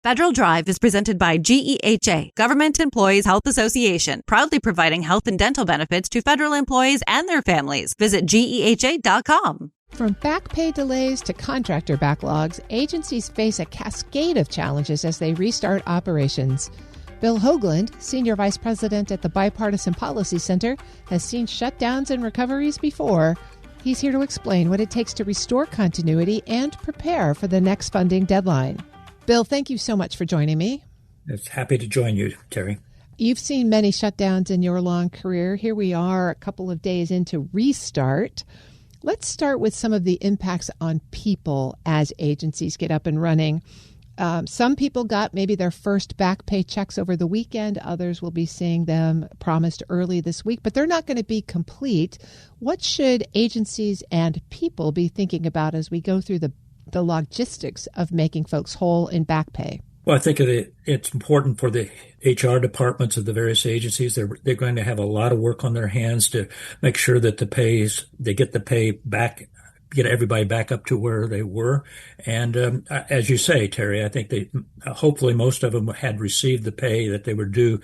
Federal Drive is presented by GEHA, Government Employees Health Association, proudly providing health and dental benefits to federal employees and their families. Visit GEHA.com. From back pay delays to contractor backlogs, agencies face a cascade of challenges as they restart operations. Bill Hoagland, Senior Vice President at the Bipartisan Policy Center, has seen shutdowns and recoveries before. He's here to explain what it takes to restore continuity and prepare for the next funding deadline. Bill, thank you so much for joining me. It's happy to join you, Terry. You've seen many shutdowns in your long career. Here we are a couple of days into restart. Let's start with some of the impacts on people as agencies get up and running. Some people got maybe their first back pay checks over the weekend. Others will be seeing them promised early this week, but they're not going to be complete. What should agencies and people be thinking about as we go through the logistics of making folks whole in back pay? Well, I think it's important for the HR departments of the various agencies. They're going to have a lot of work on their hands to make sure that they get the pay back, get everybody back up to where they were. And as you say, Terry, I think hopefully most of them had received the pay that they were due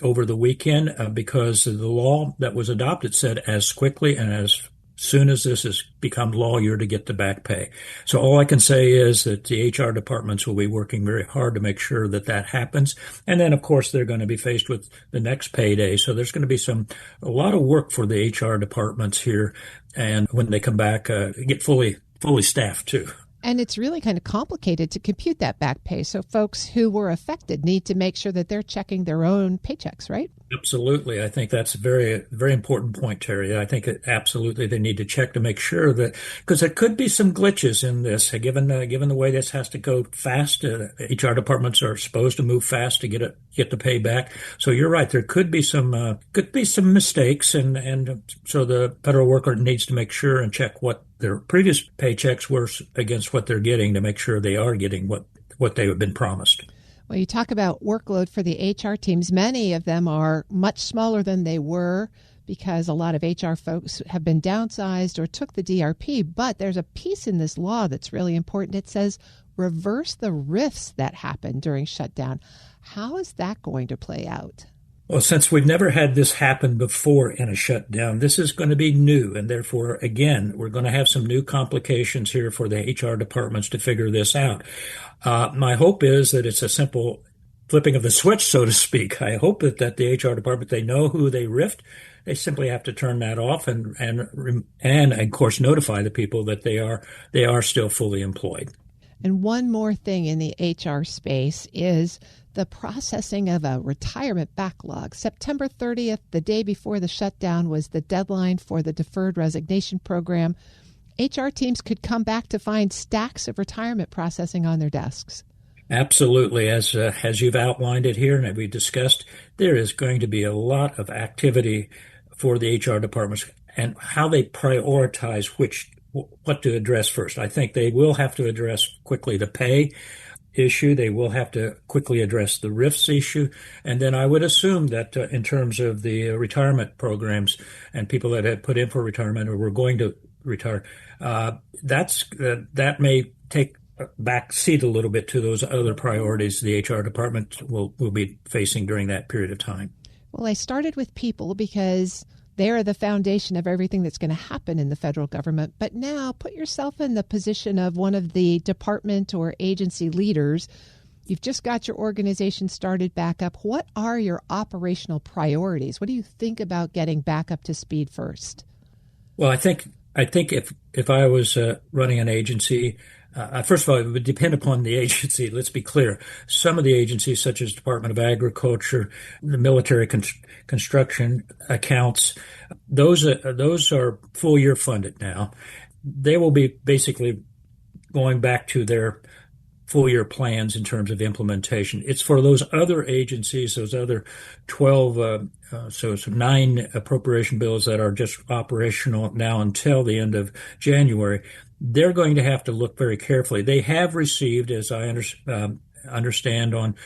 over the weekend because the law that was adopted said as quickly and as soon as this has become law, you're to get the back pay. So all I can say is that the HR departments will be working very hard to make sure that that happens. And then, of course, they're going to be faced with the next payday. So there's going to be a lot of work for the HR departments here. And when they come back, get fully staffed too. And it's really kind of complicated to compute that back pay. So folks who were affected need to make sure that they're checking their own paychecks, right? Absolutely. I think that's a very, very important point, Terry. I think absolutely they need to check to make sure that, because there could be some glitches in this, given the way this has to go fast. HR departments are supposed to move fast to get the pay back. So you're right. There could be some mistakes. And so the federal worker needs to make sure and check what their previous paychecks were against what they're getting to make sure they are getting what they have been promised. Well, you talk about workload for the HR teams. Many of them are much smaller than they were because a lot of HR folks have been downsized or took the DRP. But there's a piece in this law that's really important. It says reverse the rifts that happen during shutdown. How is that going to play out? Well, since we've never had this happen before in a shutdown, this is going to be new. And therefore, again, we're going to have some new complications here for the HR departments to figure this out. My hope is that it's a simple flipping of the switch, so to speak. I hope that the HR department, they know who they riffed. They simply have to turn that off and of course, notify the people that they are still fully employed. And one more thing in the HR space is the processing of a retirement backlog. September 30th, the day before the shutdown, was the deadline for the deferred resignation program. HR teams could come back to find stacks of retirement processing on their desks. Absolutely. As you've outlined it here and as we discussed, there is going to be a lot of activity for the HR departments and how they prioritize what to address first. I think they will have to address quickly the pay issue. They will have to quickly address the RIFs issue. And then I would assume that in terms of the retirement programs and people that had put in for retirement or were going to retire, that may take a back seat a little bit to those other priorities the HR department will be facing during that period of time. Well, I started with people because they're the foundation of everything that's going to happen in the federal government. But now put yourself in the position of one of the department or agency leaders. You've just got your organization started back up. What are your operational priorities? What do you think about getting back up to speed first? Well, I think if I was running an agency, first of all, it would depend upon the agency. Let's be clear. Some of the agencies, such as Department of Agriculture, the military construction accounts, those are full year funded now. They will be basically going back to their full year plans in terms of implementation. It's for those other agencies, those other 12, so 9 appropriation bills that are just operational now until the end of January. They're going to have to look very carefully. They have received, as I understand, understand on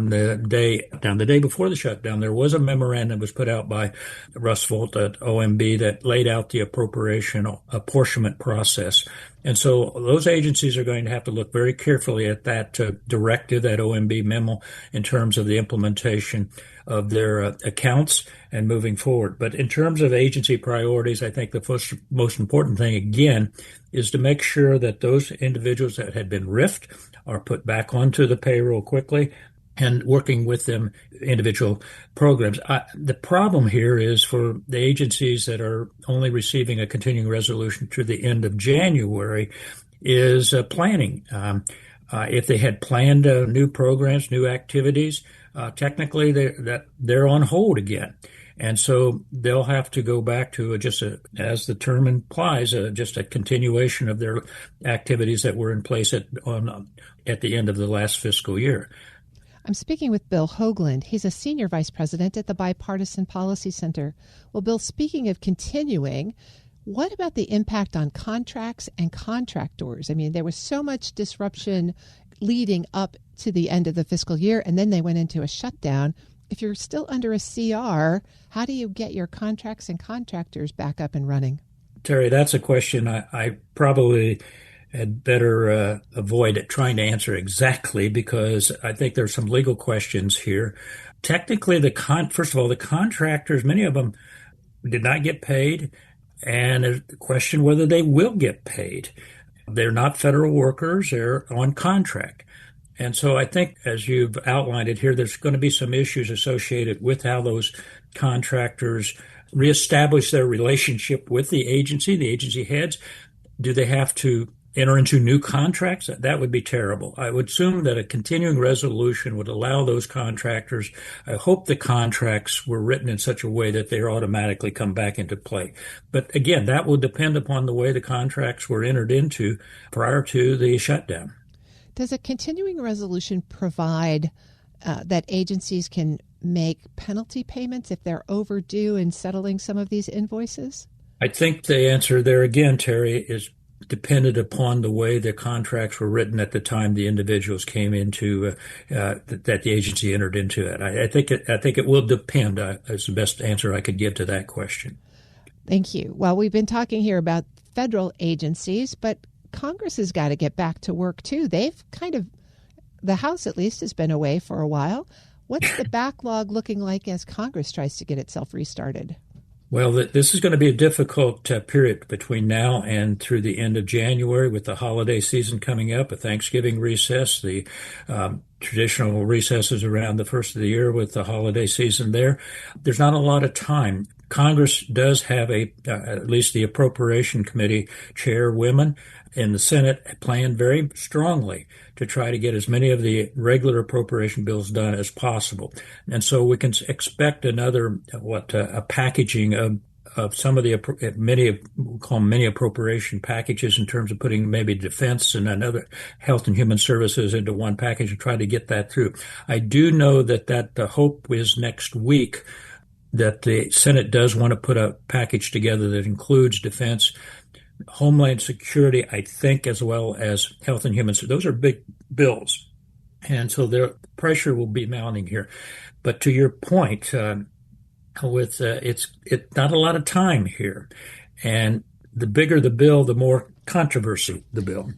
the day before the shutdown, there was a memorandum that was put out by Russ Volt at OMB that laid out the apportionment process. And so those agencies are going to have to look very carefully at that directive, that OMB memo, in terms of the implementation of their accounts and moving forward. But in terms of agency priorities, I think the most important thing, again, is to make sure that those individuals that had been RIF'd are put back onto the payroll quickly and working with them individual programs. The problem here is for the agencies that are only receiving a continuing resolution through the end of January is planning. If they had planned new programs, new activities, technically they're on hold again. And so they'll have to go back to as the term implies, just a continuation of their activities that were in place at the end of the last fiscal year. I'm speaking with Bill Hoagland. He's a senior vice president at the Bipartisan Policy Center. Well, Bill, speaking of continuing, what about the impact on contracts and contractors? I mean, there was so much disruption leading up to the end of the fiscal year, and then they went into a shutdown. If you're still under a CR, how do you get your contracts and contractors back up and running? Terry, that's a question I probably had better avoid trying to answer exactly, because I think there's some legal questions here. Technically, first of all, the contractors, many of them did not get paid, and there's the question whether they will get paid. They're not federal workers, they're on contract. And so I think, as you've outlined it here, there's going to be some issues associated with how those contractors reestablish their relationship with the agency heads. Do they have to enter into new contracts? That would be terrible. I would assume that a continuing resolution would allow those contractors. I hope the contracts were written in such a way that they automatically come back into play. But again, that will depend upon the way the contracts were entered into prior to the shutdown. Does a continuing resolution provide that agencies can make penalty payments if they're overdue in settling some of these invoices? I think the answer there again, Terry, is dependent upon the way the contracts were written at the time the individuals came into that the agency entered into it. I think it will depend. Is the best answer I could give to that question. Thank you. Well, we've been talking here about federal agencies, but Congress has got to get back to work too. The House at least has been away for a while. What's the backlog looking like as Congress tries to get itself restarted? Well, this is going to be a difficult period between now and through the end of January, with the holiday season coming up, a Thanksgiving recess, the traditional recesses around the first of the year with the holiday season there. There's not a lot of time. Congress does have at least the Appropriation Committee chairwomen in the Senate planned very strongly to try to get as many of the regular appropriation bills done as possible. And so we can expect another, a packaging of some of the we'll call them mini appropriation packages, in terms of putting maybe defense and another health and human services into one package and try to get that through. I do know that the hope is next week that the Senate does want to put a package together that includes defense, Homeland Security, I think, as well as health and human services. Those are big bills. And so the pressure will be mounting here. But to your point, it's not a lot of time here. And the bigger the bill, the more controversy the bill.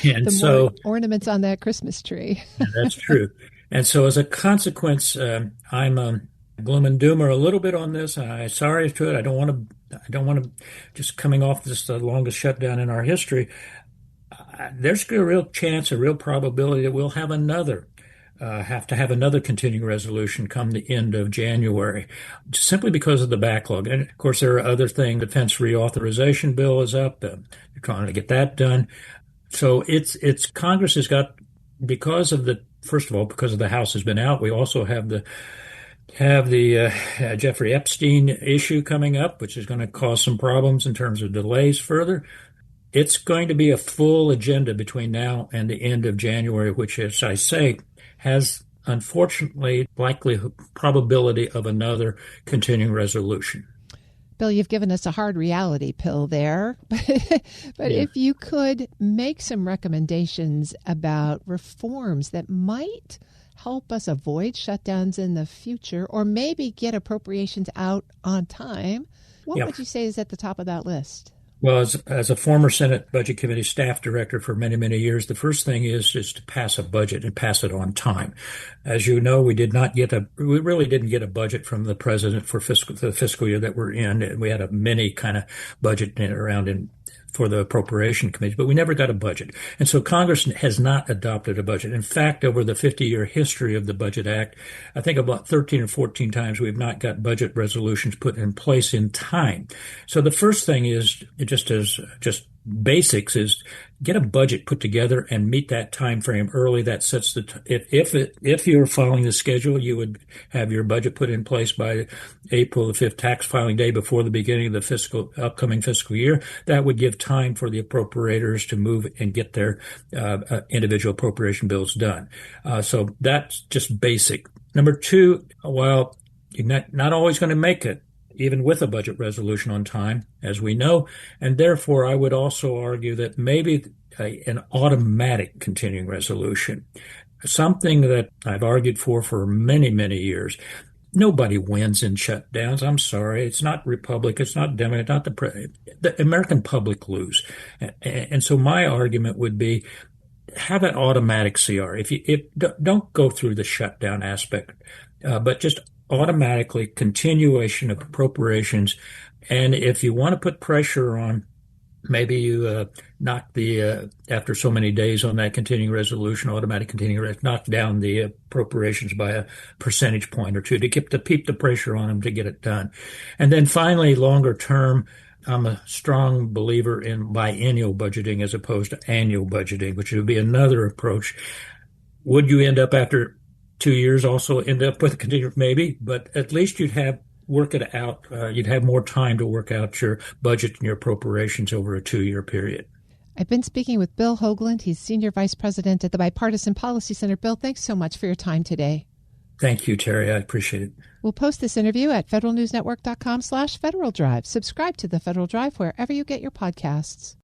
And the more ornaments on that Christmas tree. That's true. And so as a consequence, I'm gloom and doomer a little bit on this. I'm sorry to it. I don't want to just coming off this the longest shutdown in our history. There's a real chance, a real probability that we'll have have to have another continuing resolution come the end of January, simply because of the backlog. And of course, there are other things. Defense reauthorization bill is up. They're trying to get that done. So it's Congress has got, because of the House has been out. We also have the Jeffrey Epstein issue coming up, which is going to cause some problems in terms of delays further. It's going to be a full agenda between now and the end of January, which, as I say, has unfortunately probability of another continuing resolution. Bill, you've given us a hard reality pill there, but if you could make some recommendations about reforms that might help us avoid shutdowns in the future, or maybe get appropriations out on time, what would you say is at the top of that list? Well, as a former Senate Budget Committee staff director for many, many years, the first thing is to pass a budget and pass it on time. As you know, we really didn't get a budget from the president for the fiscal year that we're in. We had a mini kind of budget for the appropriation committee, but we never got a budget. And so Congress has not adopted a budget. In fact, over the 50-year history of the Budget Act, I think about 13 or 14 times we've not got budget resolutions put in place in time. So the first thing is, just basics, is get a budget put together and meet that time frame early. That sets if you're following the schedule, you would have your budget put in place by April the 5th, tax filing day, before the beginning of the upcoming fiscal year. That would give time for the appropriators to move and get their individual appropriation bills done. So that's just basic. Number two, while you're not always going to make it, even with a budget resolution on time, as we know. And therefore, I would also argue that maybe an automatic continuing resolution, something that I've argued for many, many years. Nobody wins in shutdowns. I'm sorry. It's not Republic. It's not Democrat. Not the American public lose. And so my argument would be, have an automatic CR. Don't go through the shutdown aspect, but just automatically continuation of appropriations. And if you want to put pressure on, maybe you knock after so many days on that continuing resolution, automatic knock down the appropriations by a percentage point or two to keep the pressure on them to get it done. And then finally, longer term, I'm a strong believer in biennial budgeting as opposed to annual budgeting, which would be another approach. Would you end up after 2 years also end up with a continuing? Maybe, but at least work it out. You'd have more time to work out your budget and your appropriations over a 2-year period. I've been speaking with Bill Hoagland. He's Senior Vice President at the Bipartisan Policy Center. Bill, thanks so much for your time today. Thank you, Terry. I appreciate it. We'll post this interview at federalnewsnetwork.com/Federal Drive. Subscribe to the Federal Drive wherever you get your podcasts.